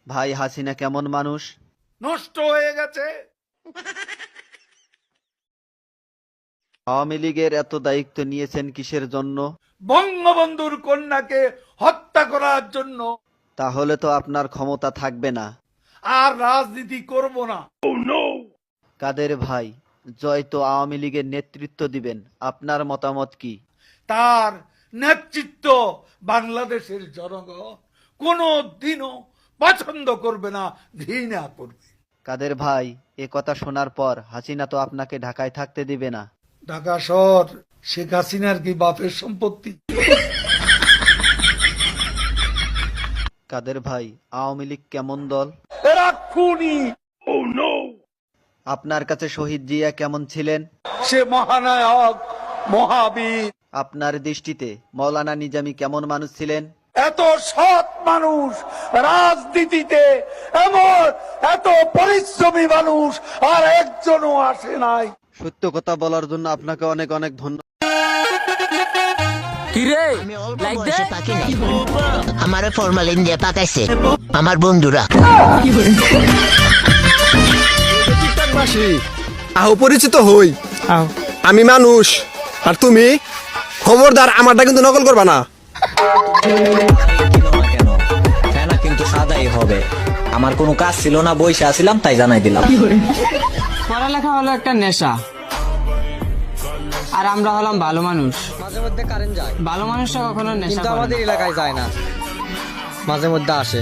ভাই হাসিনা কেমন মানুষ? নষ্ট হয়ে গেছে। আওয়ামী লীগের এত দায়িত্ব নিয়েছেন কিসের জন্য? বঙ্গবন্ধুর কন্যাকে হত্যা করার জন্য। তাহলে তো আপনার ক্ষমতা থাকবে না। আর রাজনীতি করব না। কাদের ভাই, জয় তো আওয়ামী লীগের নেতৃত্ব দিবেন, আপনার মতামত কি? তার নেতৃত্ব বাংলাদেশের জনগণ কোনো দিনও পছন্দ করবে না, ঘৃণা করবে। কাদের ভাই, এ কথা শোনার পর হাসিনা তো আপনাকে ঢাকায় থাকতে দিবে না। ঢাকা শহর শেখ হাসিনার কি বাপের সম্পত্তি? কাদের ভাই, আওয়ামী লীগ কেমন দল? এরা খুনি। আপনার কাছে শহীদ জিয়া কেমন ছিলেন? সে মহানায়ক, মহাবীর। আপনার দৃষ্টিতে মৌলানা নিজামী কেমন মানুষ ছিলেন? এত সৎ মানুষ রাজনীতিতে, এমন এত পরিশ্রমী মানুষ আর একজনও আসে নাই। সত্য কথা বলার জন্য আপনাকে অনেক অনেক ধন্যবাদ। আমি অল্প বয়সে পাকি নাই, আমারে ফরমালিন দিয়ে পাকাইছে আমার বন্ধুরা। আহ পরিচিত হই, আমি মানুষ আর তুমি খবরদার আমারটা কিন্তু নকল করবা না। কেন ফেনা কিন্তু সাদাই হবে। আমার কোনো কাজ ছিল না, বইসা ছিলাম তাই জানাই দিলাম। পড়ালেখা হলো একটা নেশা, আর আমরা হলাম ভালো মানুষ। মাঝে মধ্যে কারেন্ট যায়, ভালো মানুষরা কখনো নেশা কিন্তু করে না। আমাদের এলাকায় যায় না, মাঝে মধ্যে আসে।